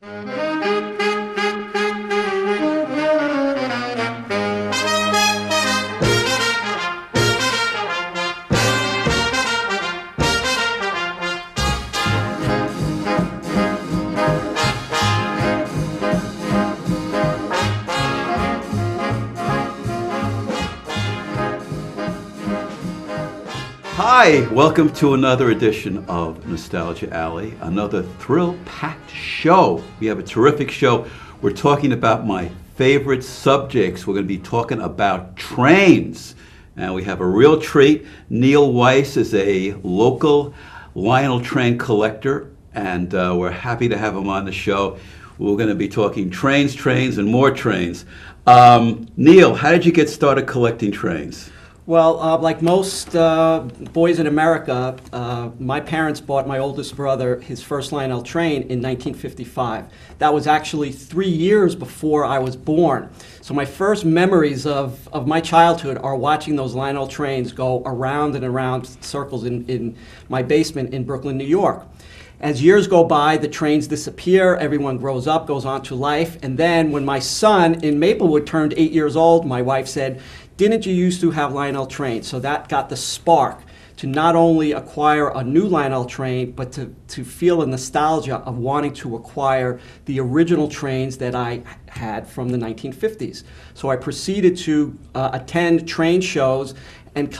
Hi, welcome to another edition of Nostalgia Alley, another thrill-packed show. We have a terrific show. We're talking about my favorite subjects. We're going to be talking about trains. And we have a real treat. Neal Weiss is a local Lionel train collector, and we're happy to have him on the show. We're going to be talking trains, and more trains. Neal, how did you get started collecting trains? Well, like most boys in America, my parents bought my oldest brother his first Lionel train in 1955. That was actually 3 years before I was born. So my first memories of my childhood are watching those Lionel trains go around and around circles in my basement in Brooklyn, New York. As years go by, the trains disappear, everyone grows up, goes on to life, and then when my son in Maplewood turned 8 years old, my wife said, "Didn't you used to have Lionel trains?" So that got the spark to not only acquire a new Lionel train, but to feel a nostalgia of wanting to acquire the original trains that I had from the 1950s. So I proceeded to attend train shows and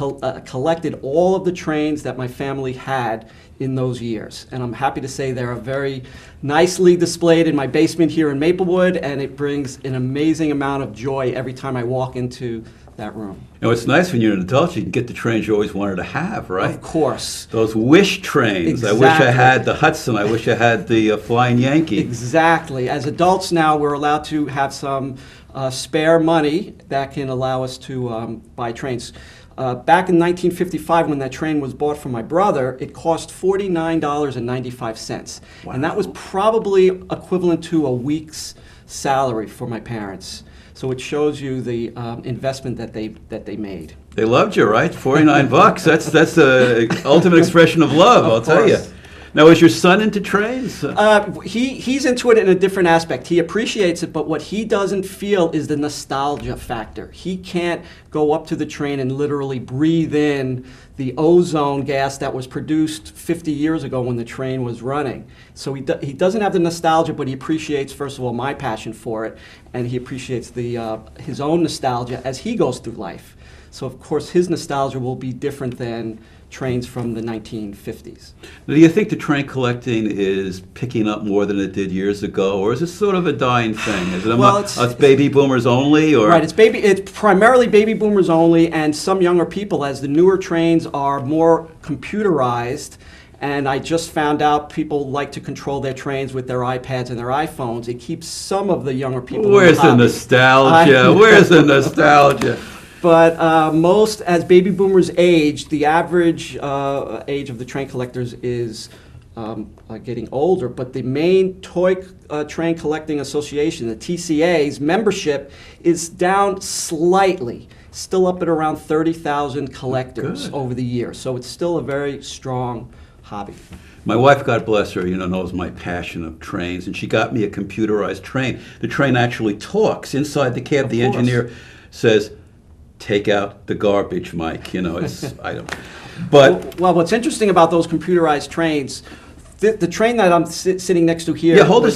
collected all of the trains that my family had in those years. And I'm happy to say they're very nicely displayed in my basement here in Maplewood, and it brings an amazing amount of joy every time I walk into that room. You know, it's nice when you're an adult, you can get the trains you always wanted to have, right? Of course. Those wish trains. Exactly. I wish I had the Hudson. I wish I had the Flying Yankee. Exactly. As adults now, we're allowed to have some spare money that can allow us to buy trains. Back in 1955, when that train was bought for my brother, it cost $49.95. Wow. And that was probably equivalent to a week's salary for my parents. So it shows you the investment that they made. They loved you, right? 49 bucks. That's the ultimate expression of love, I'll tell you. Now, is your son into trains? He's into it in a different aspect. He appreciates it, but what he doesn't feel is the nostalgia factor. He can't go up to the train and literally breathe in the ozone gas that was produced 50 years ago when the train was running. So he doesn't have the nostalgia, but he appreciates, first of all, my passion for it, and he appreciates his own nostalgia as he goes through life. So, of course, his nostalgia will be different than trains from the 1950s. Now, do you think the train collecting is picking up more than it did years ago, or is it sort of a dying thing? Is it it's baby boomers only, or? Right, it's primarily baby boomers only, and some younger people, as the newer trains are more computerized. And I just found out people like to control their trains with their iPads and their iPhones. It keeps some of the younger people. Where's the nostalgia? Where's the nostalgia? But as baby boomers age, the average age of the train collectors is getting older. But the main toy train collecting association, the TCA's membership, is down slightly, still up at around 30,000 collectors over the years. So it's still a very strong hobby. My wife, God bless her, knows my passion of trains, and she got me a computerized train. The train actually talks. Inside the cab, the engineer says, "Take out the garbage, Mike." I don't. But well, what's interesting about those computerized trains, the train that I'm sitting next to here. Yeah, hold this.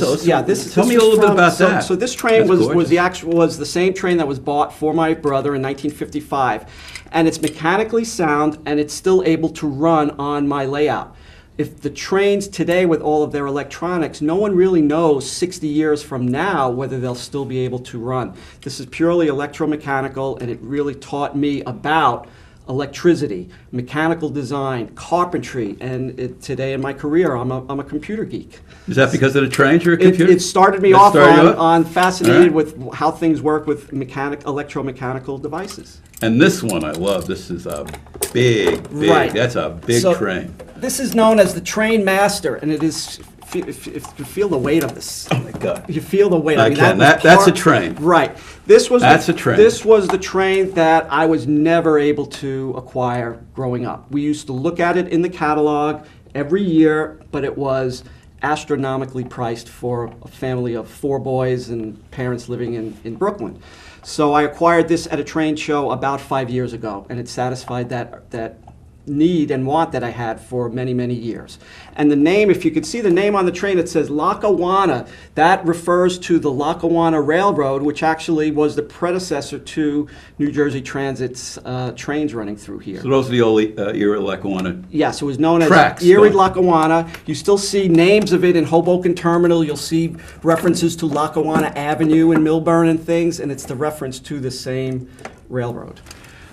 Tell me a little bit about that. So this train was the same train that was bought for my brother in 1955, and it's mechanically sound, and it's still able to run on my layout. If the trains today, with all of their electronics, no one really knows 60 years from now whether they'll still be able to run. This is purely electromechanical, and it really taught me about electricity, mechanical design, carpentry, and today in my career, I'm a computer geek. Is that because of the trains you're a computer? It started me off on fascinated with how things work with electromechanical devices. And this one I love. This is a big, right. That's a big train. This is known as the Train Master, and it is, if you feel the weight of this. Oh my God. You feel the weight. That's a train. Right. That's a train. This was the train that I was never able to acquire growing up. We used to look at it in the catalog every year, but it was astronomically priced for a family of 4 boys and parents living in Brooklyn. So I acquired this at a train show about 5 years ago, and it satisfied that need and want that I had for many, many years. And the name, if you could see the name on the train, it says Lackawanna. That refers to the Lackawanna Railroad, which actually was the predecessor to New Jersey Transit's trains running through here. So those are the old Erie Lackawanna. Yes, it was known as tracks, Erie Lackawanna. You still see names of it in Hoboken Terminal. You'll see references to Lackawanna Avenue in Millburn and things, and it's the reference to the same railroad.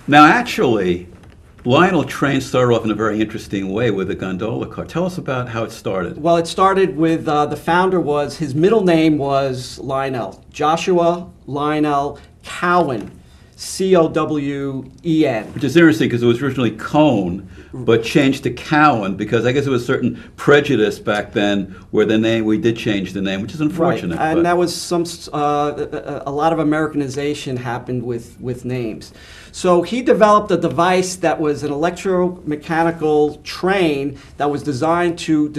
Now, actually, Lionel train started off in a very interesting way with a gondola car. Tell us about how it started. Well, it started with the founder his middle name was Lionel, Joshua Lionel Cowen, Cowen. Which is interesting because it was originally Cone, but changed to Cowen because I guess there was a certain prejudice back then where we did change the name, which is unfortunate. Right. And that was a lot of Americanization happened with names. So he developed a device that was an electromechanical train that was designed to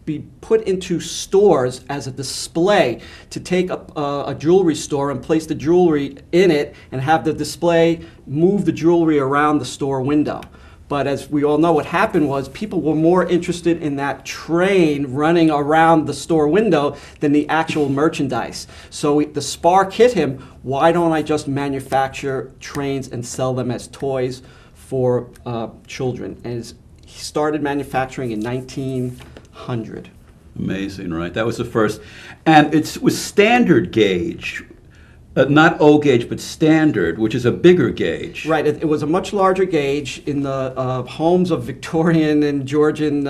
be put into stores as a display, to take a jewelry store and place the jewelry in it and have the display move the jewelry around the store window. But as we all know, what happened was people were more interested in that train running around the store window than the actual merchandise. So the spark hit him, why don't I just manufacture trains and sell them as toys for children? And he started manufacturing in 1900. Amazing, right? That was the first. And it was standard gauge. Not O gauge, but standard, which is a bigger gauge. Right. It was a much larger gauge. In the homes of Victorian and Georgian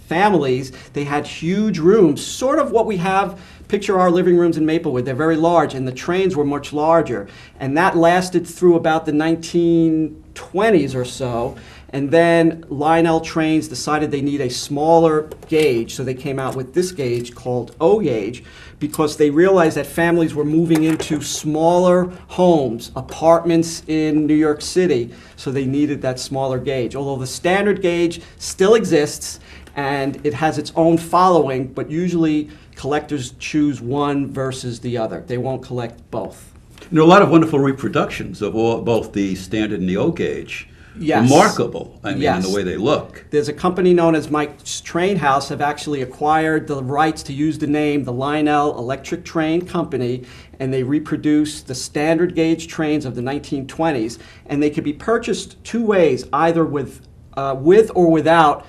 families, they had huge rooms, sort of what we have. Picture our living rooms in Maplewood. They're very large, and the trains were much larger. And that lasted through about the 1920s or so. And then Lionel Trains decided they need a smaller gauge, so they came out with this gauge called O gauge, because they realized that families were moving into smaller homes, apartments in New York City, so they needed that smaller gauge. Although the standard gauge still exists, and it has its own following, but usually collectors choose one versus the other. They won't collect both. There are a lot of wonderful reproductions of both the standard and the O gauge. Yes. Remarkable, I mean, Yes. in the way they look. There's a company known as Mike's Train House have actually acquired the rights to use the name the Lionel Electric Train Company, and they reproduce the standard gauge trains of the 1920s, and they could be purchased 2 ways, either with or without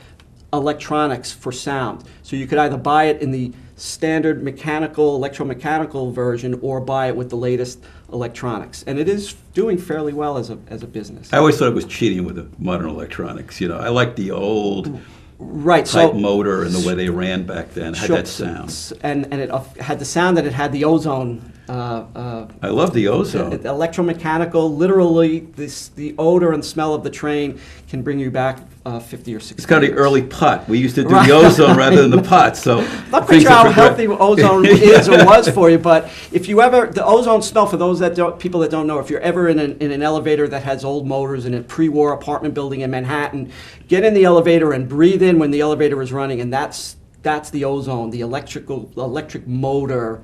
electronics for sound. So you could either buy it in the standard electromechanical version, or buy it with the latest electronics. And it is doing fairly well as a business. I always thought it was cheating with the modern electronics. You know, I like the old type motor and the way they ran back then. It had that sound. And it had the sound that it had the ozone. I love the ozone. Electromechanical, literally, the odor and smell of the train can bring you back 50 or 60 It's kind of years. the early putt. We used to do the ozone rather than the putt. So not quite sure how healthy ozone is or was for you, but if you ever, the ozone smell, for those people that don't know, if you're ever in an elevator that has old motors in a pre-war apartment building in Manhattan, get in the elevator and breathe in when the elevator is running, and that's the ozone, the electric motor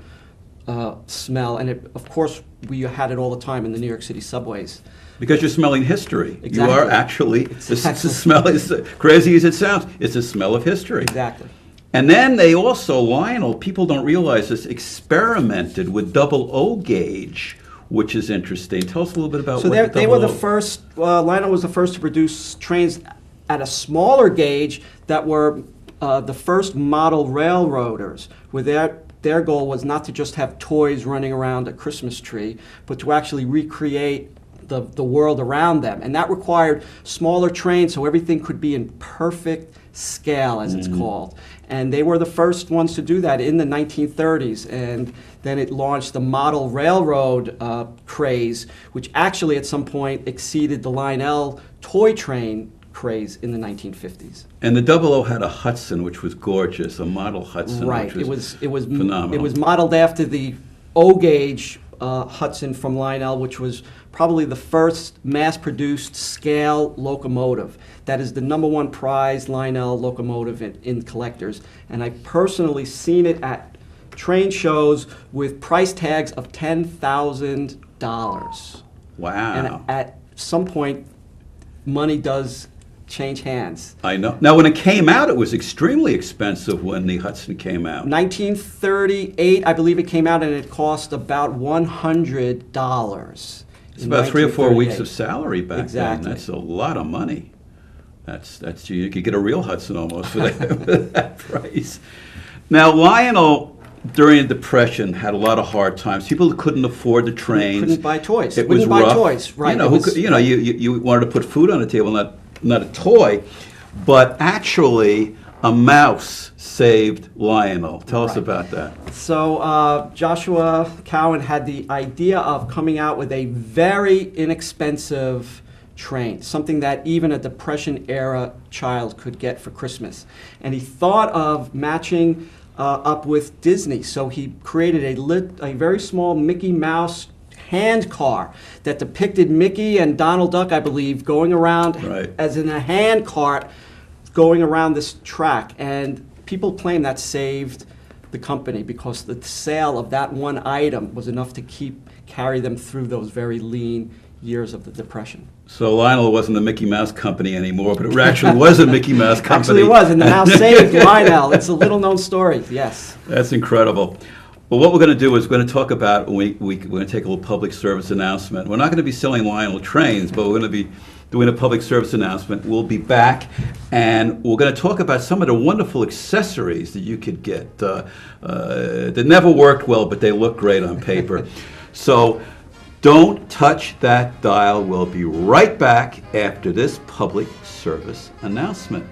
smell. And of course, we had it all the time in the New York City subways. Because you're smelling history. Exactly. You are actually, the smell is, crazy as it sounds, it's a smell of history. Exactly. And then they also, Lionel, people don't realize this, experimented with double O gauge, which is interesting. Tell us a little bit about what they were the first, Lionel was the first to produce trains at a smaller gauge that were the first model railroaders, where their goal was not to just have toys running around a Christmas tree, but to actually recreate the world around them. And that required smaller trains so everything could be in perfect scale, as it's called. And they were the first ones to do that in the 1930s. And then it launched the model railroad craze, which actually at some point exceeded the Lionel toy train craze in the 1950s. And the double O had a Hudson, which was gorgeous, a model Hudson, right. which was it was phenomenal. It was modeled after the O gauge Hudson from Lionel, which was probably the first mass-produced scale locomotive. That is the #1 prize Lionel locomotive in collectors. And I personally seen it at train shows with price tags of $10,000. Wow. And at some point, money does change hands. I know. Now, when it came out, it was extremely expensive when the Hudson came out. 1938, I believe it came out, and it cost about $100. It's about 3 or 4 weeks of salary back Exactly. then. That's a lot of money. That's you could get a real Hudson almost for that price. Now, Lionel, during the Depression, had a lot of hard times. People couldn't afford the trains. Couldn't buy toys. It was Buy rough. toys, right? You wanted to put food on the table, not a toy. But actually, a mouse saved Lionel. Tell us about that. So Joshua Cowan had the idea of coming out with a very inexpensive train, something that even a Depression-era child could get for Christmas. And he thought of matching up with Disney. So he created a very small Mickey Mouse hand car that depicted Mickey and Donald Duck, I believe, going around as in a hand cart going around this track. And people claim that saved the company because the sale of that one item was enough to carry them through those very lean years of the Depression. So Lionel wasn't the Mickey Mouse Company anymore, but it actually was a Mickey Mouse Company. Actually, it was, and the mouse saved Lionel. It's a little-known story, yes. That's incredible. Well, what we're going to do is we're going to talk about, we're going to take a little public service announcement. We're not going to be selling Lionel trains, but we're going to be doing a public service announcement. We'll be back, and we're going to talk about some of the wonderful accessories that you could get that never worked well, but they look great on paper. So don't touch that dial. We'll be right back after this public service announcement.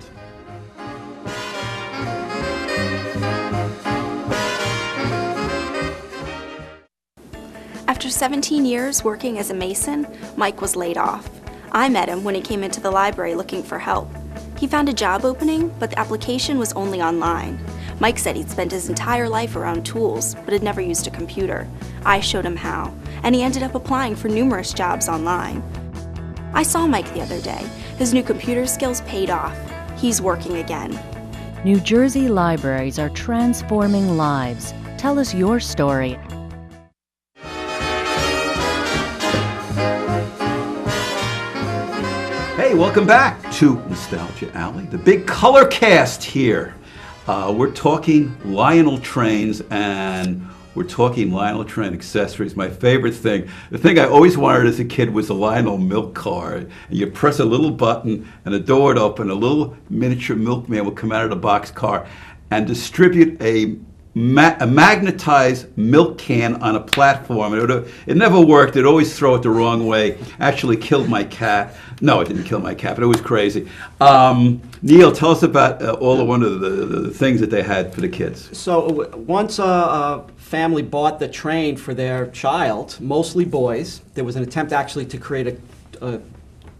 After 17 years working as a mason, Mike was laid off. I met him when he came into the library looking for help. He found a job opening, but the application was only online. Mike said he'd spent his entire life around tools, but had never used a computer. I showed him how, and he ended up applying for numerous jobs online. I saw Mike the other day. His new computer skills paid off. He's working again. New Jersey libraries are transforming lives. Tell us your story. Hey, welcome back to Nostalgia Alley, the big color cast here. We're talking Lionel trains, and we're talking Lionel train accessories. My favorite thing, the thing I always wanted as a kid was a Lionel milk car. And you press a little button and the door would open, a little miniature milkman would come out of the box car and distribute a magnetized milk can on a platform. It never worked. It'd always throw it the wrong way. Actually killed my cat. No, it didn't kill my cat, but it was crazy. Neal, tell us about all of one of the things that they had for the kids. So once a family bought the train for their child, mostly boys, there was an attempt actually to create a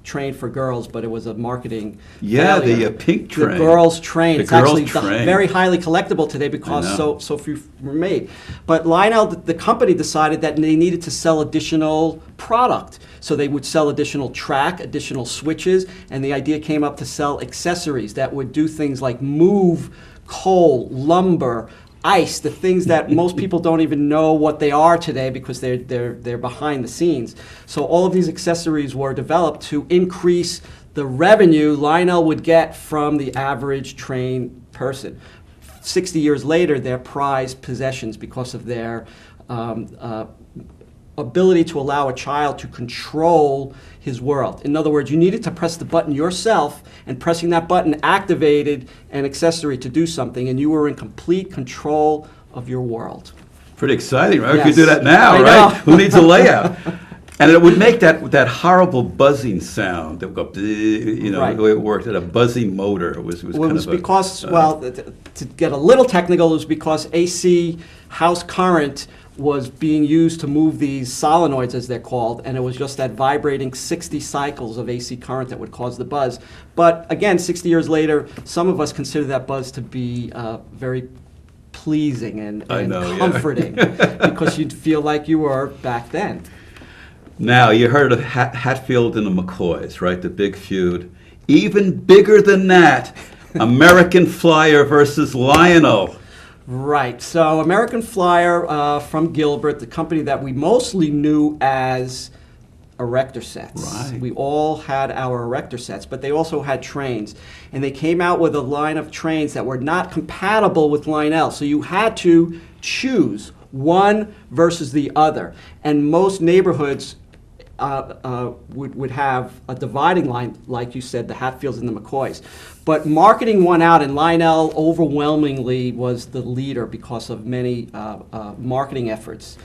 train for girls, but it was a marketing failure. The pink train. The girls' train. It's actually train. Very highly collectible today because so few were made. But Lionel, the company, decided that they needed to sell additional product. So they would sell additional track, additional switches, and the idea came up to sell accessories that would do things like move coal, lumber, ice, the things that most people don't even know what they are today because they're behind the scenes. So all of these accessories were developed to increase the revenue Lionel would get from the average train person. 60 years later, they're prized possessions because of their ability to allow a child to control his world. In other words, you needed to press the button yourself, and pressing that button activated an accessory to do something, and you were in complete control of your world. Pretty exciting, right? Yes. We could do that now, I right? know. Who needs a layout? And it would make that horrible buzzing sound that would go, Right. the way it worked. At a buzzing motor. It was because, to get a little technical, it was because AC house current was being used to move these solenoids, as they're called, and it was just that vibrating 60 cycles of AC current that would cause the buzz. But again, 60 years later, some of us consider that buzz to be very pleasing and I know, yeah. comforting because you'd feel like you were back then. Now, you heard of Hatfield and the McCoys, right? The big feud. Even bigger than that, American Flyer versus Lionel. Right. So American Flyer from Gilbert, the company that we mostly knew as erector sets. Right. We all had our erector sets, but they also had trains. And they came out with a line of trains that were not compatible with Lionel. So you had to choose one versus the other. And most neighborhoods would have a dividing line, like you said, the Hatfields and the McCoys. But marketing won out, and Lionel overwhelmingly was the leader because of many marketing efforts.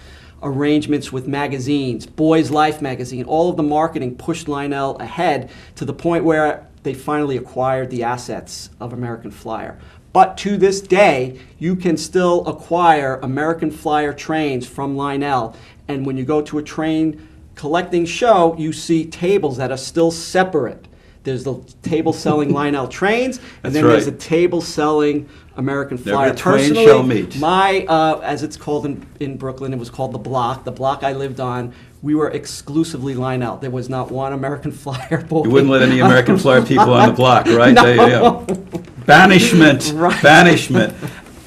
Arrangements with magazines, Boys Life magazine, all of the marketing pushed Lionel ahead to the point where they finally acquired the assets of American Flyer. But to this day, you can still acquire American Flyer trains from Lionel, and when you go to a train collecting show, you see tables that are still separate. There's the table selling Lionel trains, and then there's a table selling American Flyer. Never twain shall meet. My, as it's called in Brooklyn, it was called the block I lived on. We were exclusively Lionel. There was not one American Flyer boy. You wouldn't let any American Flyer people on the block, right? No. Banishment, Right. banishment.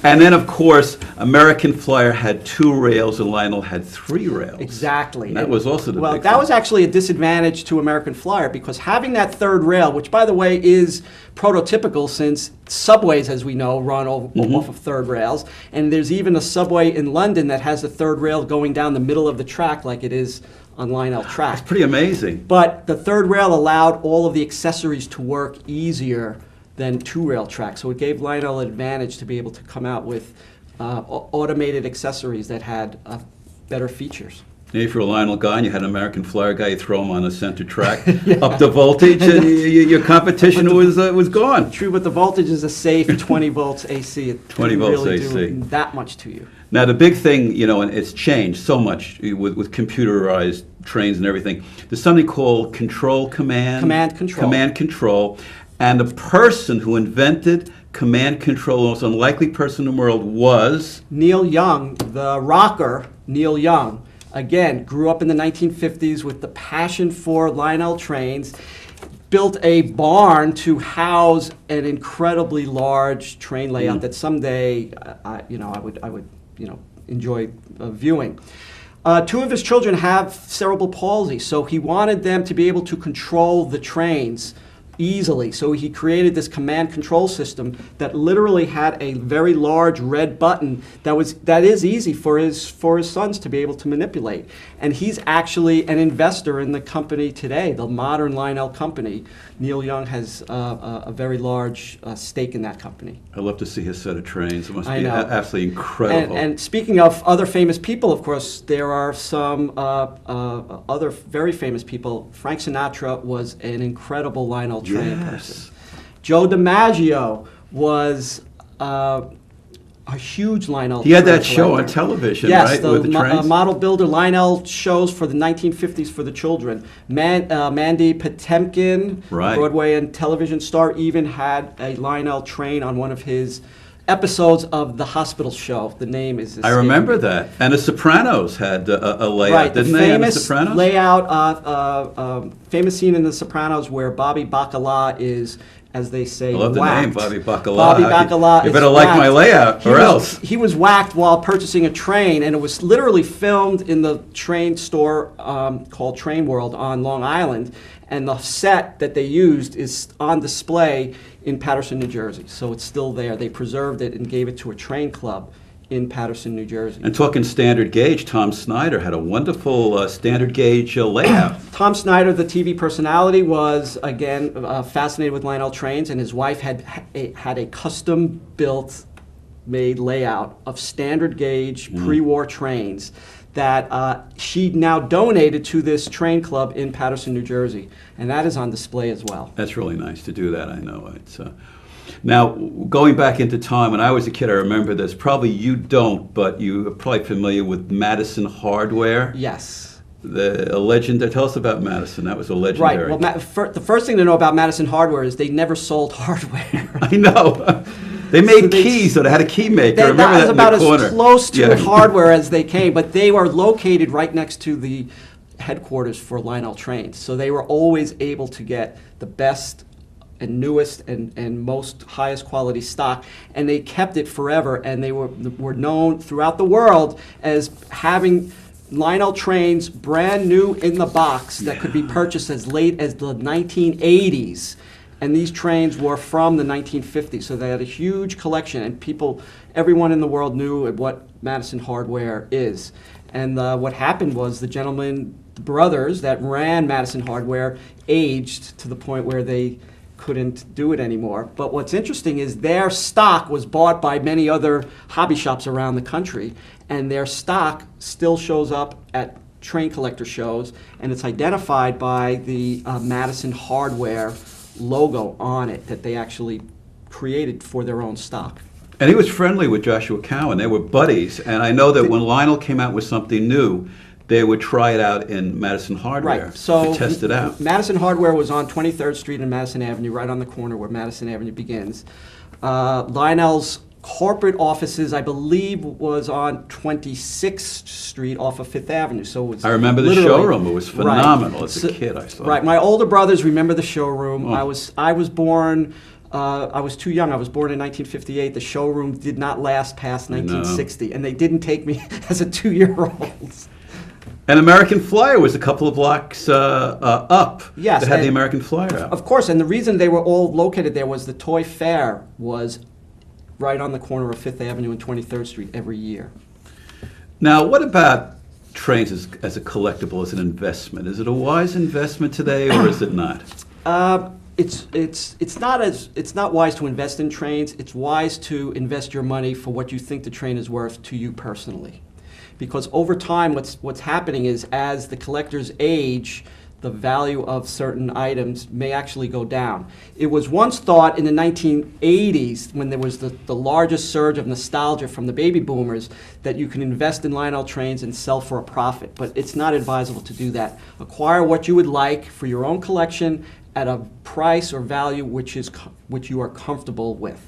And then, of course, American Flyer had 2 rails and Lionel had 3 rails. Exactly. And that was also the well, big that thing. was actually a disadvantage to American Flyer because having that third rail, which by the way is prototypical since subways, as we know, run off of third rails, and there's even a subway in London that has a third rail going down the middle of the track like it is on Lionel track. It's pretty amazing. But the third rail allowed all of the accessories to work easier than 2-rail track. So it gave Lionel an advantage to be able to come out with automated accessories that had better features. If you're a Lionel guy and you had an American Flyer guy, you throw him on the center track, up the voltage, and your competition was gone. True, but the voltage is a safe 20 volts AC. It 20 didn't volts really AC. do that much to you. Now, the big thing, and it's changed so much with computerized trains and everything. There's something called control command. Command control. Command control. And the person who invented command control, the most unlikely person in the world, was Neal Young, the rocker Neal Young. Again, grew up in the 1950s with the passion for Lionel trains, built a barn to house an incredibly large train layout that someday I would enjoy viewing. 2 of his children have cerebral palsy, so he wanted them to be able to control the trains easily. So he created this command control system that literally had a very large red button that is easy for his sons to be able to manipulate. And he's actually an investor in the company today, the modern Lionel company. Neal Young has a very large stake in that company. I'd love to see his set of trains. It must I be know. absolutely incredible. And speaking of other famous people, of course, there are some other very famous people. Frank Sinatra was an incredible Lionel train person. Joe DiMaggio was a huge Lionel. He had that train show on collector. television, yes, right? the with the trains? model builder Lionel shows for the 1950s for the children. Mandy Patinkin, Right. Broadway and television star, even had a Lionel train on one of his episodes of the hospital show. The name is I remember that. And The Sopranos had a layout, right, didn't the they? in The famous Sopranos? layout, famous scene in The Sopranos where Bobby Bacala is, as they say, I love the whacked. name, Bobby Bacala. Bobby Bacala You is better like my whacked. layout, or else. He was whacked while purchasing a train, and it was literally filmed in the train store called Train World on Long Island. And the set that they used is on display in Paterson, New Jersey. So it's still there. They preserved it and gave it to a train club in Paterson, New Jersey. And talking standard gauge, Tom Snyder had a wonderful standard gauge layout. Tom Snyder, the TV personality, was, again, fascinated with Lionel trains, and his wife had a custom-built, made layout of standard gauge pre-war trains that she now donated to this train club in Paterson, New Jersey. And that is on display as well. That's really nice to do that, I know. It's now, going back into time, when I was a kid, I remember this. Probably you don't, but you are probably familiar with Madison Hardware. Yes. A legend. Tell us about Madison. That was a legendary. Right. Well, the first thing to know about Madison Hardware is they never sold hardware. I know. They made keys, so they had a key maker. I remember that in the corner. That was about as close to hardware as they came, but they were located right next to the headquarters for Lionel Trains. So they were always able to get the best and newest and most highest quality stock, and they kept it forever, and they were known throughout the world as having Lionel Trains brand new in the box that could be purchased as late as the 1980s. And these trains were from the 1950s, so they had a huge collection, and everyone in the world knew what Madison Hardware is. And what happened was the brothers that ran Madison Hardware aged to the point where they couldn't do it anymore. But what's interesting is their stock was bought by many other hobby shops around the country, and their stock still shows up at train collector shows, and it's identified by the Madison Hardware logo on it that they actually created for their own stock. And he was friendly with Joshua Cowan. They were buddies. And I know that when Lionel came out with something new, they would try it out in Madison Hardware to test it out. Madison Hardware was on 23rd Street and Madison Avenue, right on the corner where Madison Avenue begins. Lionel's corporate offices, I believe, was on 26th Street off of 5th Avenue. So it was I remember the showroom. It was phenomenal as a kid, I saw. Right. My older brothers remember the showroom. I was born, I was too young. I was born in 1958. The showroom did not last past 1960, and they didn't take me as a 2-year-old. And American Flyer was a couple of blocks up. Yes. They had the American Flyer out. Of course, and the reason they were all located there was the Toy Fair was right on the corner of 5th Avenue and 23rd Street every year. Now, what about trains as a collectible, as an investment? Is it a wise investment today, or is it not? It's not wise to invest in trains. It's wise to invest your money for what you think the train is worth to you personally. Because over time, what's happening is as the collectors age, the value of certain items may actually go down. It was once thought in the 1980s, when there was the largest surge of nostalgia from the baby boomers, that you can invest in Lionel Trains and sell for a profit. But it's not advisable to do that. Acquire what you would like for your own collection at a price or value which you are comfortable with.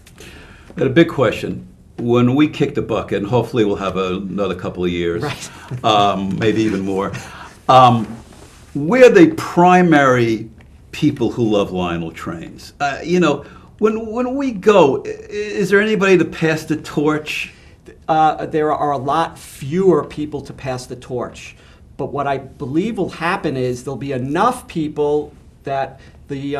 I had a big question. When we kick the bucket, and hopefully we'll have another couple of years, maybe even more, we're the primary people who love Lionel Trains. When we go, is there anybody to pass the torch? There are a lot fewer people to pass the torch. But what I believe will happen is there'll be enough people that the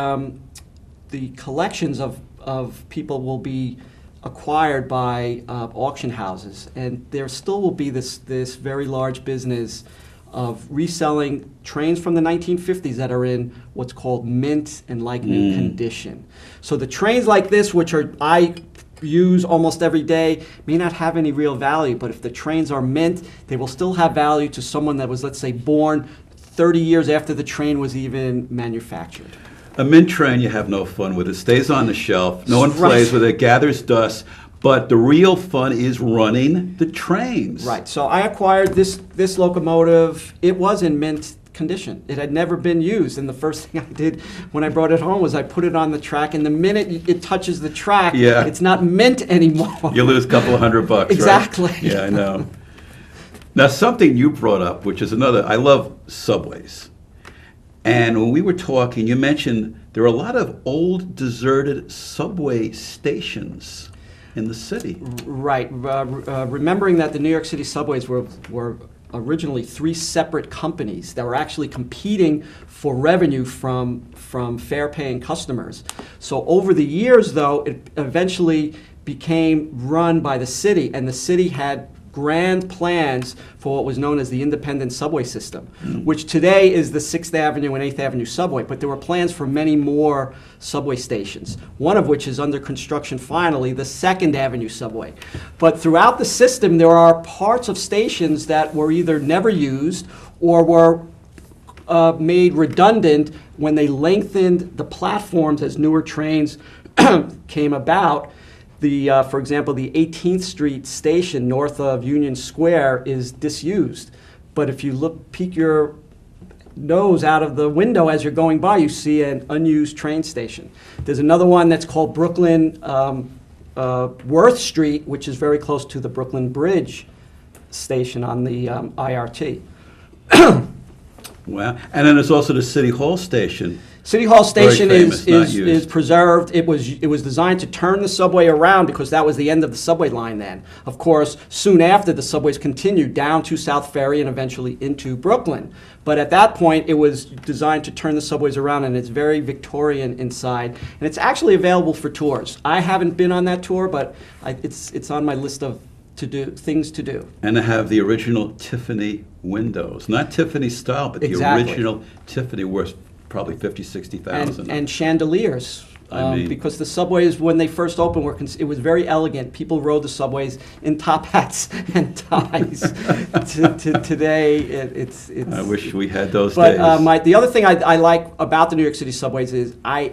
collections of people will be acquired by auction houses, and there still will be this very large business of reselling trains from the 1950s that are in what's called mint and like new condition. So the trains like this, which I use almost every day, may not have any real value, but if the trains are mint, they will still have value to someone that was, let's say, born 30 years after the train was even manufactured. A mint train, you have no fun with. It stays on the shelf. No one plays with it, gathers dust. But the real fun is running the trains. Right. So I acquired this locomotive. It was in mint condition. It had never been used. And the first thing I did when I brought it home was I put it on the track. And the minute it touches the track, it's not mint anymore. You lose a couple of $100, exactly. Right? Yeah, I know. Now, something you brought up, which is I love subways. And when we were talking, you mentioned there are a lot of old, deserted subway stations in the city. Right. Remembering that the New York City subways were originally 3 separate companies that were actually competing for revenue from fare-paying customers. So over the years, though, it eventually became run by the city, and the city had grand plans for what was known as the independent subway system, which today is the 6th Avenue and 8th Avenue subway, but there were plans for many more subway stations, one of which is under construction finally, the 2nd Avenue subway. But throughout the system, there are parts of stations that were either never used or were made redundant when they lengthened the platforms as newer trains came about. For example, the 18th Street station north of Union Square is disused. But if you peek your nose out of the window as you're going by, you see an unused train station. There's another one that's called Brooklyn Worth Street, which is very close to the Brooklyn Bridge station on the IRT. Wow. And then there's also the City Hall station. City Hall Station famous, not is used. preserved. It was designed to turn the subway around because that was the end of the subway line then. Of course, soon after, the subways continued down to South Ferry and eventually into Brooklyn. But at that point, it was designed to turn the subways around, and it's very Victorian inside. And it's actually available for tours. I haven't been on that tour, but it's on my list of things to do. And to have the original Tiffany windows. Not Tiffany style, but Exactly. the original Tiffany worth probably 50, 60,000. And chandeliers. I mean- Because the subways, when they first opened, it was very elegant. People rode the subways in top hats and ties. Today, it's. I wish we had those But days. the other thing I like about the New York City subways is I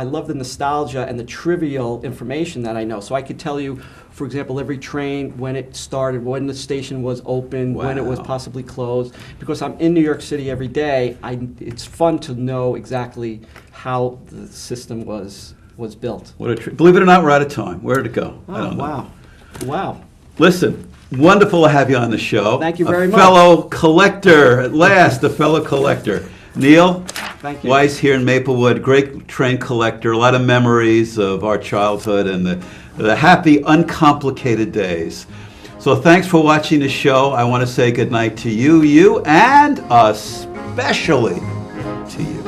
love the nostalgia and the trivial information that I know. So I could tell you, for example, every train, when it started, when the station was open, when it was Wow. possibly closed. Because I'm in New York City every day, it's fun to know exactly how the system was built. Believe it or not, we're out of time. Where did it go? I don't know. Wow. Wow. Listen, wonderful to have you on the show. Thank you very A much. fellow collector, at last, a fellow collector. Neal, Thank you. Weiss here in Maplewood, great train collector, a lot of memories of our childhood and the happy, uncomplicated days. So thanks for watching the show. I want to say goodnight to you, and especially to you.